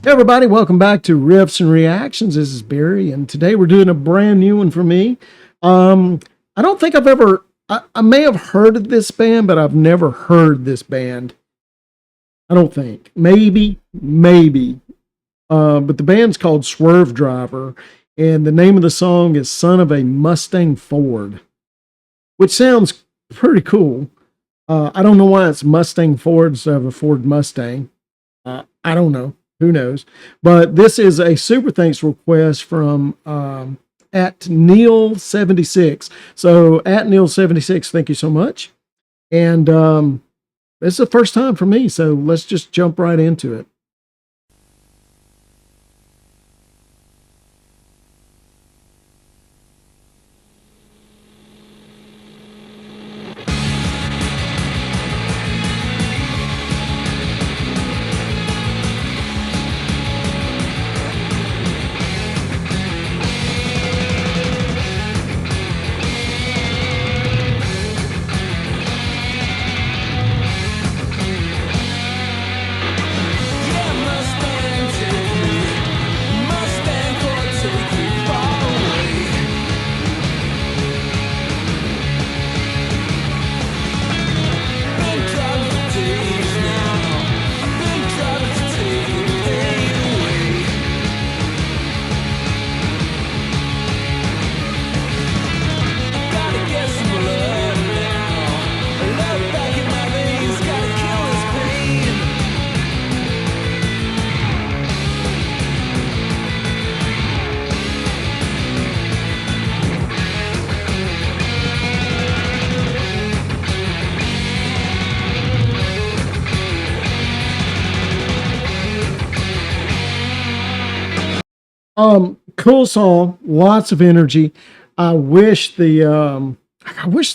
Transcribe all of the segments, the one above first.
Hey everybody, welcome back to Riffs and Reactions. This is Barry, and today we're doing a brand new one for me. I don't think I've ever, I may have heard of this band, but I've never heard this band. I don't think. Maybe. But the band's called Swervedriver, and the name of the song is Son of a Mustang Ford, which sounds pretty cool. I don't know why it's Mustang Ford instead of a Ford Mustang. I don't know. Who knows? But this is a super thanks request from at Neil76. So at Neil76, thank you so much. And this is the first time for me, so let's just jump right into it. Cool song, lots of energy. I wish the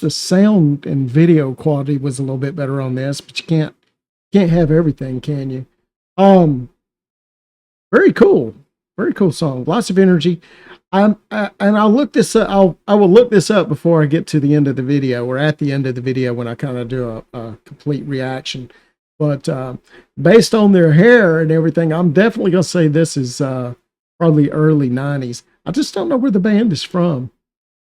sound and video quality was a little bit better on this, but you can't have everything, can you? Very cool. Very cool song. Lots of energy. And I'll look this up. I will look this up before I get to the end of the video, or at the end of the video when I kind of do a complete reaction. But based on their hair and everything, I'm definitely gonna say this is probably early 90s. I just don't know where the band is from.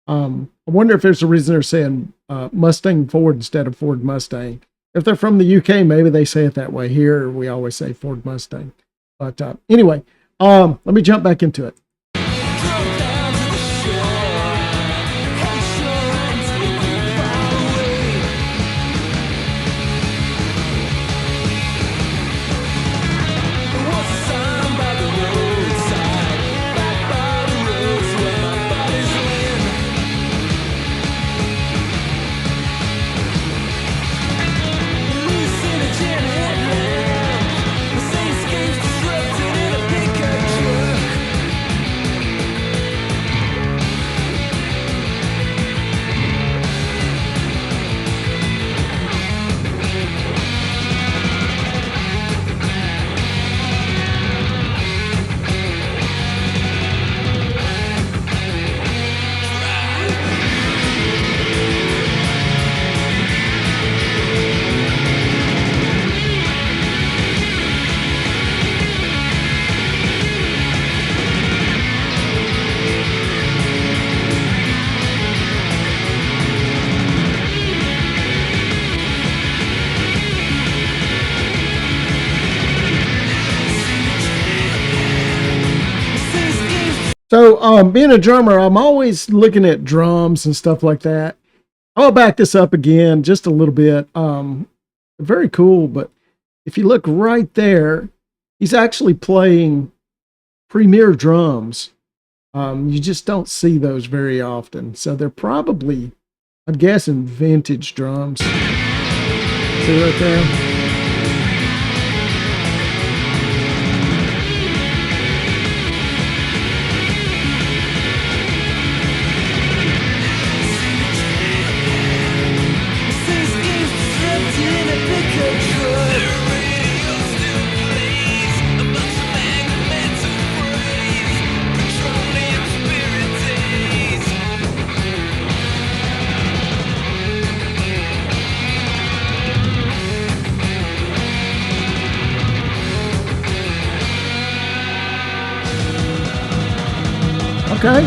I wonder if there's a reason they're saying Mustang Ford instead of Ford Mustang. If they're from the UK, maybe they say it that way. Here, we always say Ford Mustang. But anyway, let me jump back into it. So, being a drummer, I'm always looking at drums and stuff like that. I'll back this up again just a little bit. Very cool, but if you look right there, he's actually playing premier drums. You just don't see those very often. So they're probably, I'm guessing, vintage drums. See right there? Okay.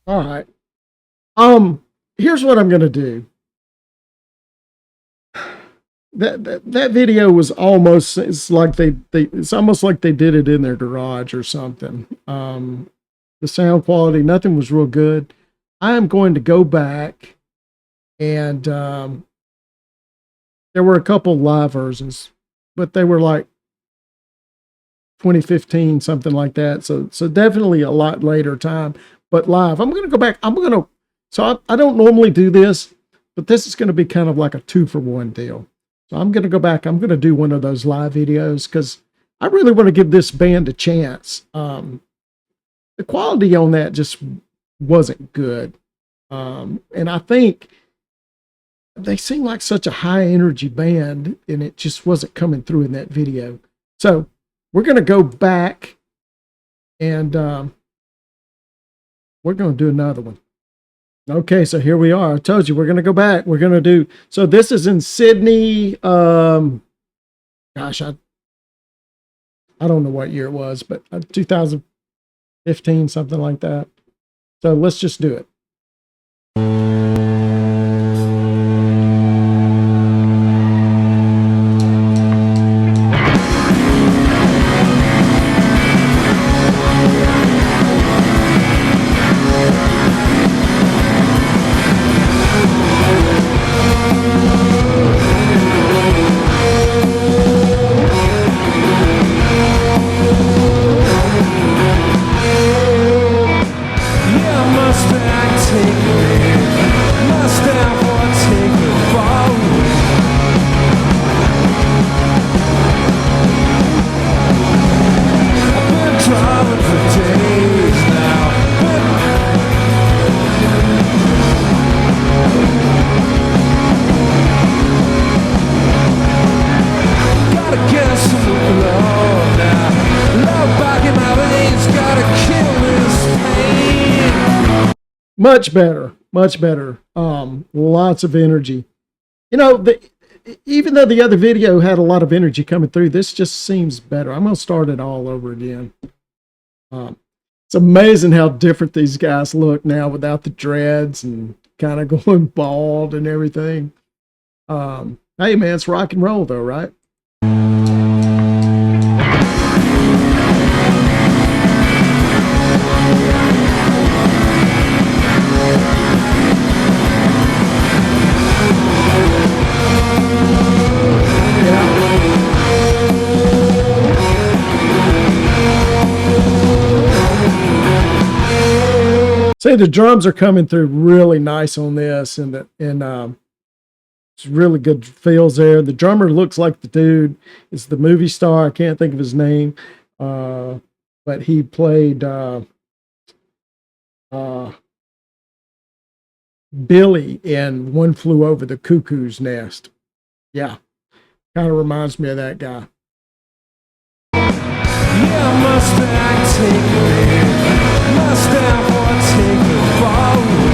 All right. Here's what I'm going to do. That video was almost, it's almost like they did it in their garage or something. The sound quality, nothing was real good. I am going to go back and there were a couple live versions, but they were like 2015, something like that. So definitely a lot later time, but live. I'm going to go back. So I don't normally do this, but this is going to be kind of like a 2-for-1 deal. So I'm going to go back. I'm going to do one of those live videos because I really want to give this band a chance. The quality on that just wasn't good. And I think they seem like such a high energy band and it just wasn't coming through in that video. So we're going to go back and we're going to do another one. Okay, so here we are. I told you we're going to go back. We're going to do, so this is in Sydney. Gosh, I don't know what year it was, but 2015, something like that. So let's just do it. Mustang Ford, take me forward. I've been driving for days now. Gotta get some love now. Love back in my veins. Gotta kill this pain. Much better, much better. Lots of energy. You know, even though the other video had a lot of energy coming through, this just seems better. I'm going to start it all over again. It's amazing how different these guys look now without the dreads and kind of going bald and everything. Hey, man, it's rock and roll, though, right? See, the drums are coming through really nice on this, and it's really good feels there. The drummer looks like the dude. It's the movie star. I can't think of his name, but he played Billy in One Flew Over the Cuckoo's Nest. Yeah, kind of reminds me of that guy. Yeah, Mustang, take me. Mustang Ford, take me forward.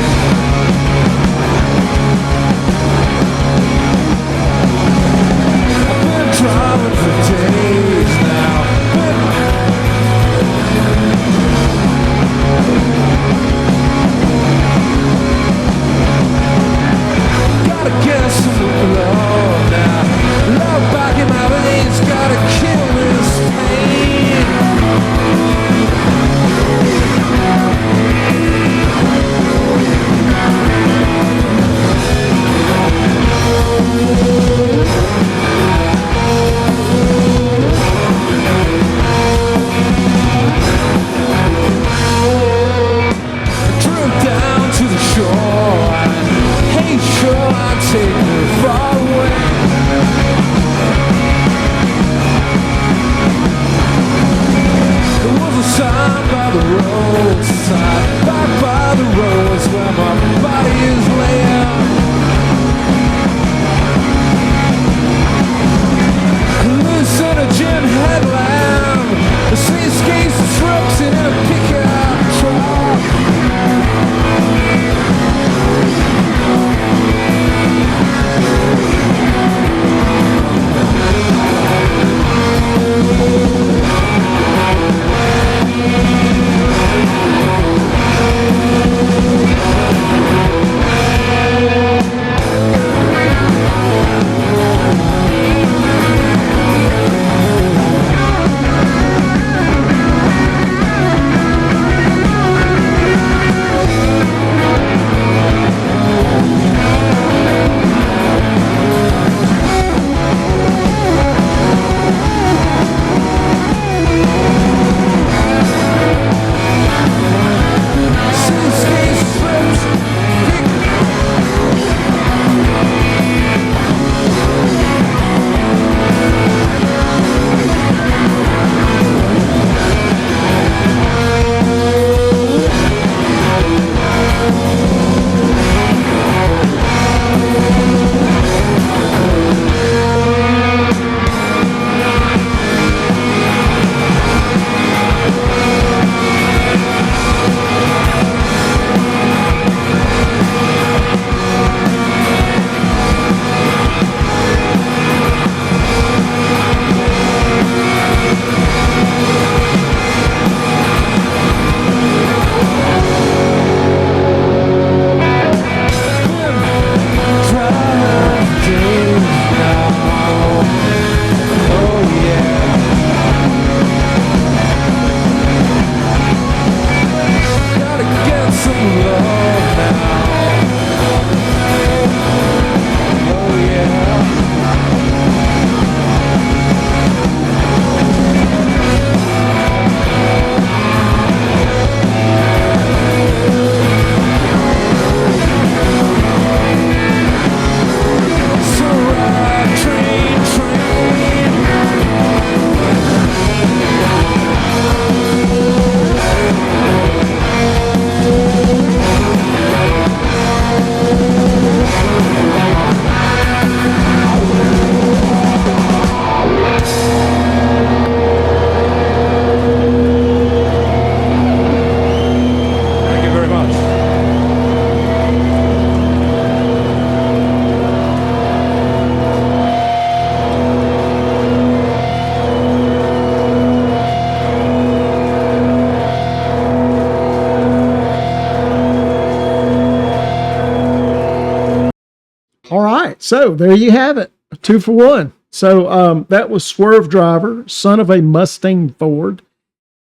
All right, so there you have it, a 2-for-1. So that was Swervedriver, son of a Mustang Ford.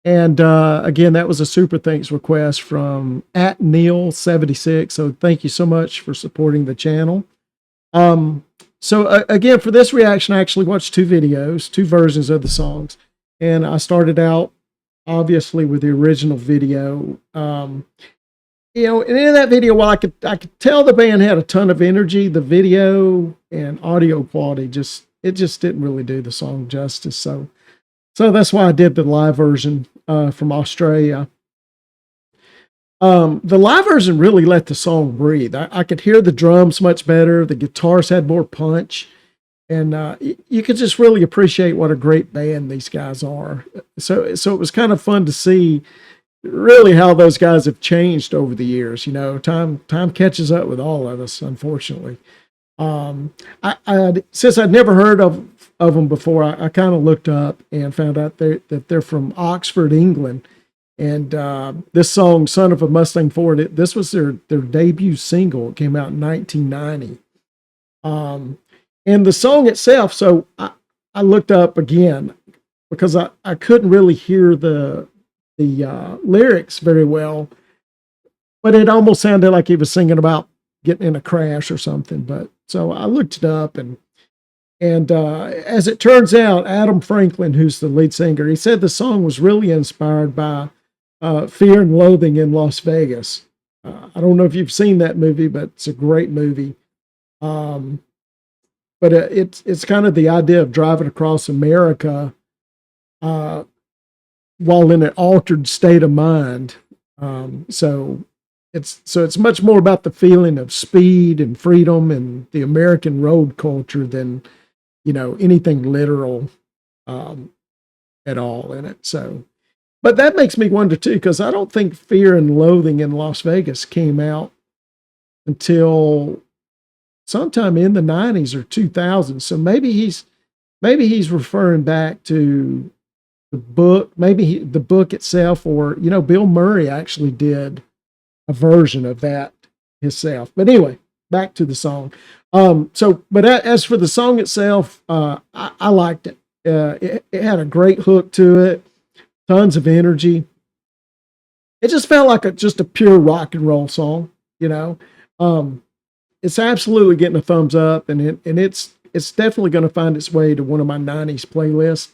And again, that was a super thanks request from @Neil76. So thank you so much for supporting the channel. So again, for this reaction, I actually watched two videos, two versions of the songs. And I started out obviously with the original video. You know, and in that video, while I could tell the band had a ton of energy, the video and audio quality just didn't really do the song justice. So that's why I did the live version from Australia. The live version really let the song breathe. I could hear the drums much better. The guitars had more punch, and you could just really appreciate what a great band these guys are. So it was kind of fun to see really how those guys have changed over the years. You know, time catches up with all of us, unfortunately. Since I'd never heard of them before, I kind of looked up and found out that they're from Oxford, England. And this song, Son of a Mustang Ford, this was their debut single. It came out in 1990. And the song itself, so I looked up again because I couldn't really hear the lyrics very well, but it almost sounded like he was singing about getting in a crash or something. But so I looked it up, and as it turns out, Adam Franklin, who's the lead singer, he said the song was really inspired by Fear and Loathing in Las Vegas. I don't know if you've seen that movie, but it's a great movie. But it's kind of the idea of driving across America while in an altered state of mind. So it's much more about the feeling of speed and freedom and the American road culture than, you know, anything literal at all in it. So, but that makes me wonder too, because I don't think Fear and Loathing in Las Vegas came out until sometime in the 90s or 2000s. So maybe he's referring back to the book, maybe the book itself, or, you know, Bill Murray actually did a version of that himself. But anyway, back to the song. But as for the song itself, I liked it. It had a great hook to it, tons of energy. It just felt like just a pure rock and roll song, you know. It's absolutely getting a thumbs up, and it's definitely going to find its way to one of my 90s playlists.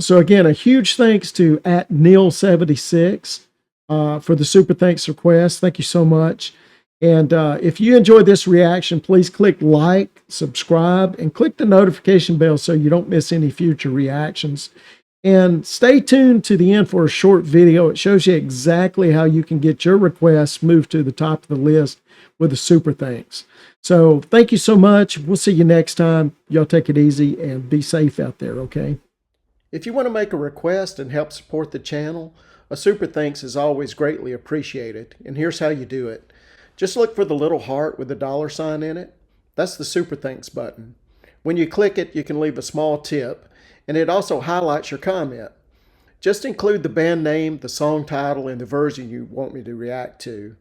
So again, a huge thanks to @Neil76 for the super thanks request. Thank you so much. And if you enjoyed this reaction, please click like, subscribe, and click the notification bell so you don't miss any future reactions. And stay tuned to the end for a short video. It shows you exactly how you can get your requests moved to the top of the list with the super thanks. So thank you so much. We'll see you next time. Y'all take it easy and be safe out there, okay? If you want to make a request and help support the channel, a super thanks is always greatly appreciated. And here's how you do it. Just look for the little heart with the $sign in it. That's the super thanks button. When you click it, you can leave a small tip, and it also highlights your comment. Just include the band name, the song title, and the version you want me to react to.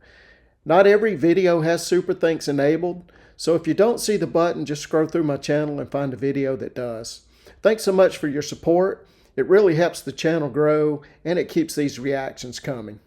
Not every video has super thanks enabled, so if you don't see the button, just scroll through my channel and find a video that does. Thanks so much for your support. It really helps the channel grow, and it keeps these reactions coming.